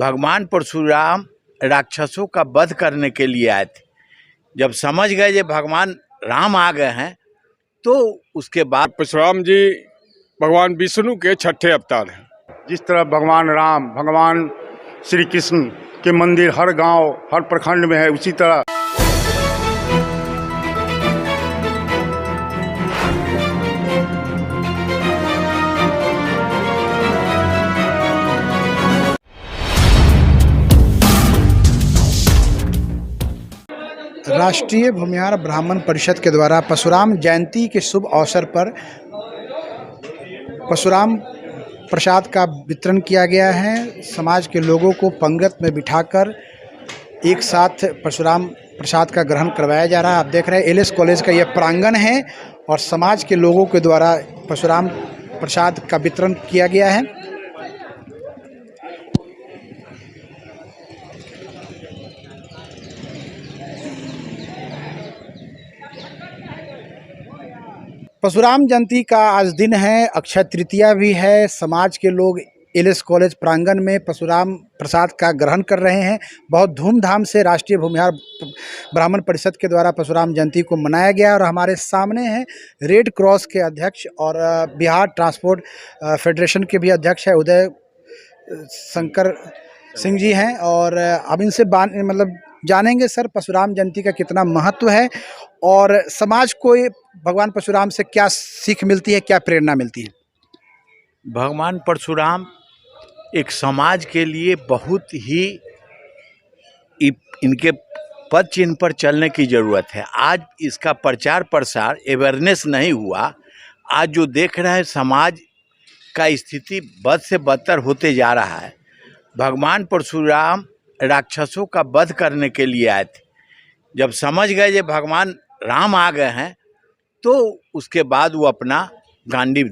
भगवान परशुराम राक्षसों का वध करने के लिए आए थे। जब समझ गए कि भगवान राम आ गए हैं तो उसके बाद परशुराम जी भगवान विष्णु के छठे अवतार हैं। जिस तरह भगवान राम, भगवान श्री कृष्ण के मंदिर हर गांव, हर प्रखंड में है, उसी तरह राष्ट्रीय भूमिहार ब्राह्मण परिषद के द्वारा परशुराम जयंती के शुभ अवसर पर परशुराम प्रसाद का वितरण किया गया है। समाज के लोगों को पंगत में बिठाकर एक साथ परशुराम प्रसाद का ग्रहण करवाया जा रहा है। आप देख रहे हैं एलएस कॉलेज का यह प्रांगण है और समाज के लोगों के द्वारा परशुराम प्रसाद का वितरण किया गया है। परशुराम जयंती का आज दिन है, अक्षय तृतीया भी है। समाज के लोग एलएस कॉलेज प्रांगण में परशुराम प्रसाद का ग्रहण कर रहे हैं। बहुत धूमधाम से राष्ट्रीय भूमिहार ब्राह्मण परिषद के द्वारा परशुराम जयंती को मनाया गया। और हमारे सामने हैं रेड क्रॉस के अध्यक्ष और बिहार ट्रांसपोर्ट फेडरेशन के भी अध्यक्ष है उदय शंकर सिंह जी हैं। और अब इनसे जानेंगे सर परशुराम जयंती का कितना महत्व है और समाज को भगवान परशुराम से क्या सीख मिलती है, क्या प्रेरणा मिलती है। भगवान परशुराम एक समाज के लिए बहुत ही इनके पद चिन्ह पर चलने की ज़रूरत है। आज इसका प्रचार प्रसार अवेयरनेस नहीं हुआ। आज जो देख रहे हैं समाज का स्थिति बद से बदतर होते जा रहा है। भगवान परशुराम राक्षसों का वध करने के लिए आए थे। जब समझ गए कि भगवान राम आ गए हैं तो उसके बाद वो अपना गांडीव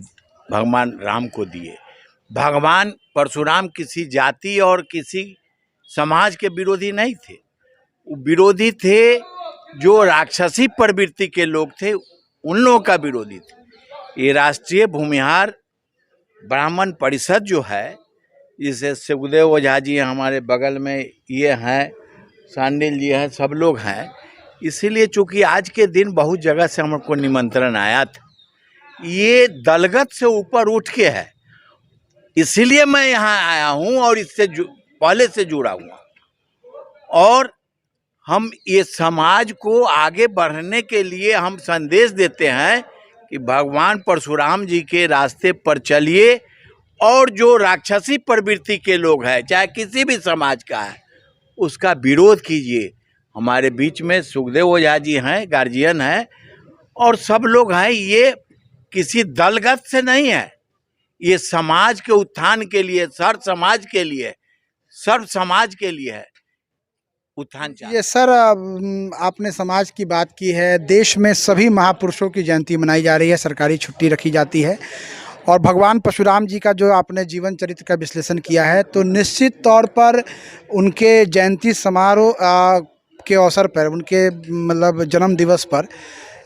भगवान राम को दिए। भगवान परशुराम किसी जाति और किसी समाज के विरोधी नहीं थे। वो विरोधी थे जो राक्षसी प्रवृत्ति के लोग थे, उन लोगों का विरोधी थे। ये राष्ट्रीय भूमिहार ब्राह्मण परिषद जो है, जिसे सुखदेव ओझा जी हमारे बगल में ये हैं, सांडिल जी हैं, सब लोग हैं। इसीलिए चूँकि आज के दिन बहुत जगह से हमको निमंत्रण आया था, ये दलगत से ऊपर उठ के है, इसीलिए मैं यहाँ आया हूँ और इससे पहले से जुड़ा हुआ। और हम ये समाज को आगे बढ़ने के लिए हम संदेश देते हैं कि भगवान परशुराम जी के रास्ते पर चलिए और जो राक्षसी प्रवृत्ति के लोग हैं, चाहे किसी भी समाज का है, उसका विरोध कीजिए। हमारे बीच में सुखदेव ओझा जी हैं, गार्जियन हैं और सब लोग हैं। ये किसी दलगत से नहीं है, ये समाज के उत्थान के लिए, सर्व समाज के लिए, सर्व समाज के लिए है उत्थान चाहिए। ये सर आपने समाज की बात की है। देश में सभी महापुरुषों की जयंती मनाई जा रही है, सरकारी छुट्टी रखी जाती है। और भगवान परशुराम जी का जो आपने जीवन चरित्र का विश्लेषण किया है, तो निश्चित तौर पर उनके जयंती समारोह के अवसर पर, उनके जन्म दिवस पर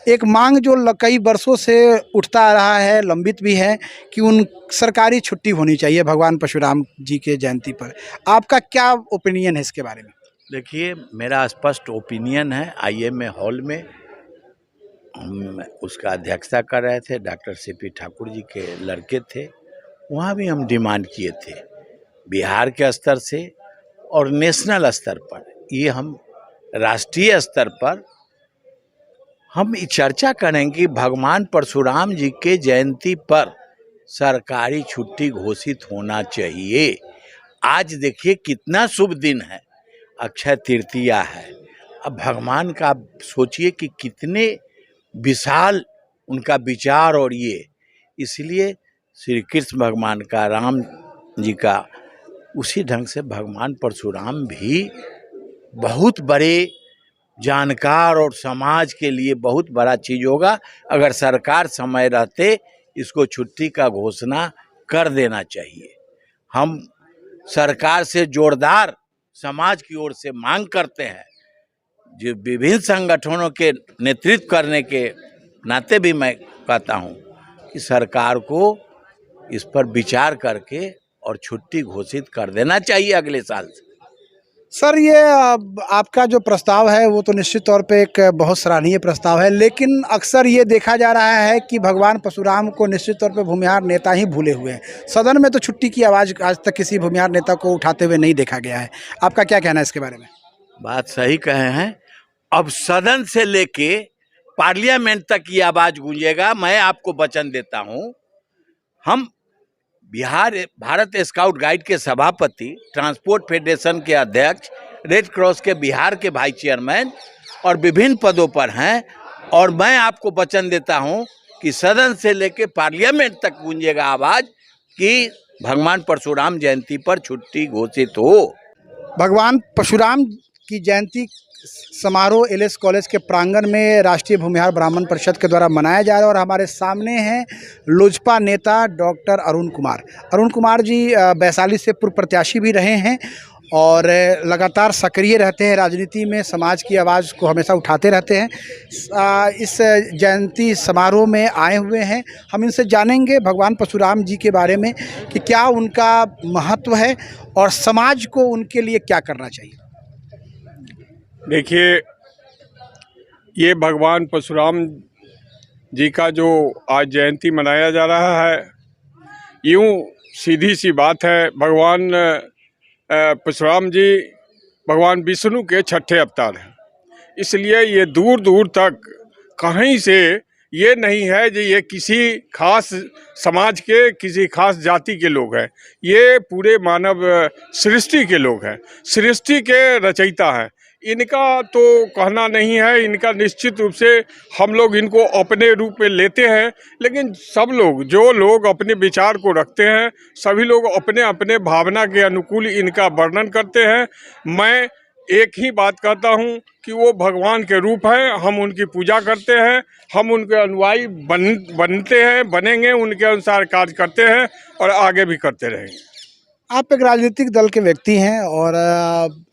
एक मांग जो कई वर्षों से उठता आ रहा है, लंबित भी है, कि उन सरकारी छुट्टी होनी चाहिए भगवान परशुराम जी के जयंती पर। आपका क्या ओपिनियन है इसके बारे में? देखिए, मेरा स्पष्ट ओपिनियन है। IMA हॉल में हम उसका अध्यक्षता कर रहे थे, डॉक्टर CP ठाकुर जी के लड़के थे। वहाँ भी हम डिमांड किए थे बिहार के स्तर से और नेशनल स्तर पर, ये हम राष्ट्रीय स्तर पर हम चर्चा करेंगे कि भगवान परशुराम जी के जयंती पर सरकारी छुट्टी घोषित होना चाहिए। आज देखिए कितना शुभ दिन है, अक्षय तृतीया है। अब भगवान का सोचिए कि कितने विशाल उनका विचार और ये, इसलिए श्री कृष्ण भगवान का, राम जी का, उसी ढंग से भगवान परशुराम भी बहुत बड़े जानकार और समाज के लिए बहुत बड़ा चीज़ होगा। अगर सरकार समय रहते इसको छुट्टी का घोषणा कर देना चाहिए। हम सरकार से जोरदार समाज की ओर से मांग करते हैं। जो विभिन्न संगठनों के नेतृत्व करने के नाते भी मैं कहता हूं कि सरकार को इस पर विचार करके और छुट्टी घोषित कर देना चाहिए अगले साल से। सर, ये आपका जो प्रस्ताव है वो तो निश्चित तौर पे एक बहुत सराहनीय प्रस्ताव है, लेकिन अक्सर ये देखा जा रहा है कि भगवान परशुराम को निश्चित तौर पे भूमिहार नेता ही भूले हुए हैं। सदन में तो छुट्टी की आवाज़ आज तक किसी भूमिहार नेता को उठाते हुए नहीं देखा गया है। आपका क्या कहना है इसके बारे में? बात सही कहे हैं। अब सदन से लेके पार्लियामेंट तक की आवाज गूंजेगा। मैं आपको वचन देता हूं, हम भारत स्काउट गाइड के सभापति, ट्रांसपोर्ट फेडरेशन के अध्यक्ष, रेड क्रॉस के बिहार के वाइस चेयरमैन और विभिन्न पदों पर हैं, और मैं आपको वचन देता हूं कि सदन से लेके पार्लियामेंट तक गूंजेगा आवाज कि भगवान परशुराम जयंती पर छुट्टी घोषित हो। भगवान परशुराम की जयंती समारोह एलएस कॉलेज के प्रांगण में राष्ट्रीय भूमिहार ब्राह्मण परिषद के द्वारा मनाया जा रहा है, और हमारे सामने हैं लोजपा नेता डॉक्टर अरुण कुमार। अरुण कुमार जी वैशाली से पूर्व प्रत्याशी भी रहे हैं और लगातार सक्रिय रहते हैं राजनीति में, समाज की आवाज़ को हमेशा उठाते रहते हैं। इस जयंती समारोह में आए हुए हैं। हम इनसे जानेंगे भगवान परशुराम जी के बारे में कि क्या उनका महत्व है और समाज को उनके लिए क्या करना चाहिए। देखिए, ये भगवान परशुराम जी का जो आज जयंती मनाया जा रहा है, यूँ सीधी सी बात है, भगवान परशुराम जी भगवान विष्णु के छठे अवतार हैं। इसलिए ये दूर दूर तक कहीं से ये नहीं है कि ये किसी खास समाज के, किसी खास जाति के लोग हैं। ये पूरे मानव सृष्टि के लोग हैं, सृष्टि के रचयिता हैं। इनका तो कहना नहीं है, इनका निश्चित रूप से हम लोग इनको अपने रूप में लेते हैं, लेकिन सब लोग, जो लोग अपने विचार को रखते हैं, सभी लोग अपने अपने भावना के अनुकूल इनका वर्णन करते हैं। मैं एक ही बात कहता हूं कि वो भगवान के रूप हैं, हम उनकी पूजा करते हैं, हम उनके अनुयायी बनते हैं, बनेंगे, उनके अनुसार कार्य करते हैं और आगे भी करते रहेंगे। आप एक राजनीतिक दल के व्यक्ति हैं और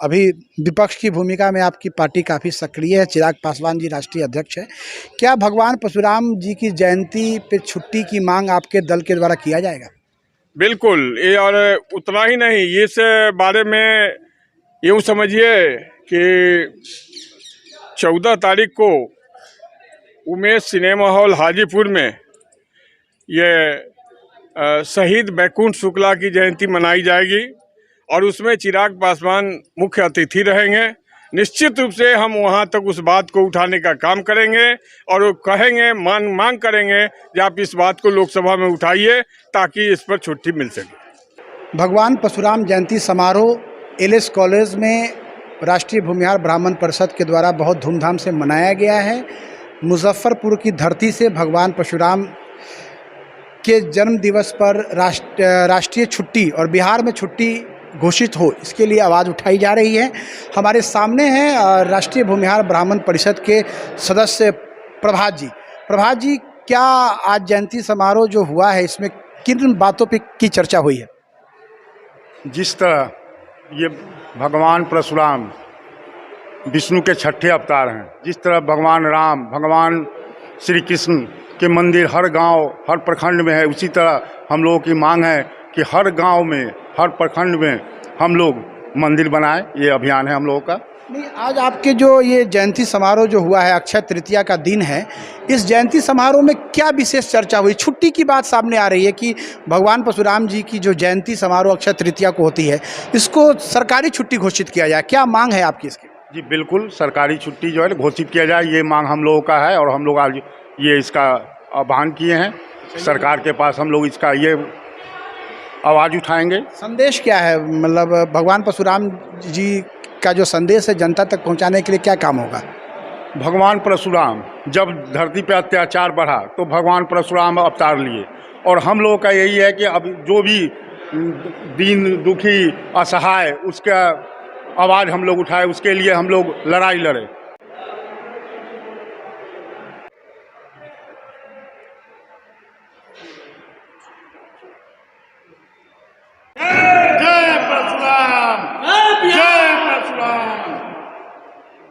अभी विपक्ष की भूमिका में आपकी पार्टी काफ़ी सक्रिय है। चिराग पासवान जी राष्ट्रीय अध्यक्ष है। क्या भगवान परशुराम जी की जयंती पे छुट्टी की मांग आपके दल के द्वारा किया जाएगा? बिल्कुल। ये और उतना ही नहीं, इस बारे में यूँ समझिए कि 14 तारीख को उमेश सिनेमा हॉल हाजीपुर में ये शहीद बैकुंठ शुक्ला की जयंती मनाई जाएगी और उसमें चिराग पासवान मुख्य अतिथि रहेंगे। निश्चित रूप से हम वहां तक उस बात को उठाने का काम करेंगे और वो कहेंगे, मांग करेंगे कि आप इस बात को लोकसभा में उठाइए ताकि इस पर छुट्टी मिल सके। भगवान परशुराम जयंती समारोह एलएस कॉलेज में राष्ट्रीय भूमिहार ब्राह्मण परिषद के द्वारा बहुत धूमधाम से मनाया गया है। मुजफ्फरपुर की धरती से भगवान परशुराम के जन्म दिवस पर राष्ट्रीय छुट्टी और बिहार में छुट्टी घोषित हो, इसके लिए आवाज़ उठाई जा रही है। हमारे सामने हैं राष्ट्रीय भूमिहार ब्राह्मण परिषद के सदस्य प्रभात जी। प्रभात जी, क्या आज जयंती समारोह जो हुआ है इसमें किन बातों पे की चर्चा हुई है? जिस तरह ये भगवान परशुराम विष्णु के छठे अवतार हैं, जिस तरह भगवान राम, भगवान श्री कृष्ण के मंदिर हर गांव, हर प्रखंड में है, उसी तरह हम लोगों की मांग है कि हर गांव में, हर प्रखंड में हम लोग मंदिर बनाएं। ये अभियान है हम लोगों का। नहीं, आज आपके जो ये जयंती समारोह जो हुआ है, अक्षय तृतीया का दिन है, इस जयंती समारोह में क्या विशेष चर्चा हुई? छुट्टी की बात सामने आ रही है कि भगवान परशुराम जी की जो जयंती समारोह अक्षय तृतीया को होती है, इसको सरकारी छुट्टी घोषित किया जाए। क्या मांग है आपकी इसकी? जी बिल्कुल, सरकारी छुट्टी जो है घोषित किया जाए, ये मांग हम लोगों का है और हम लोग आज ये इसका आह्वान किए हैं सरकार के पास। हम लोग इसका ये आवाज़ उठाएंगे। संदेश क्या है, मतलब भगवान परशुराम जी का जो संदेश है जनता तक पहुंचाने के लिए क्या काम होगा? भगवान परशुराम जब धरती पे अत्याचार बढ़ा तो भगवान परशुराम अवतार लिए, और हम लोगों का यही है कि अब जो भी दीन दुखी असहाय, उसका आवाज़ हम लोग उठाए, उसके लिए हम लोग लड़ाई लड़े।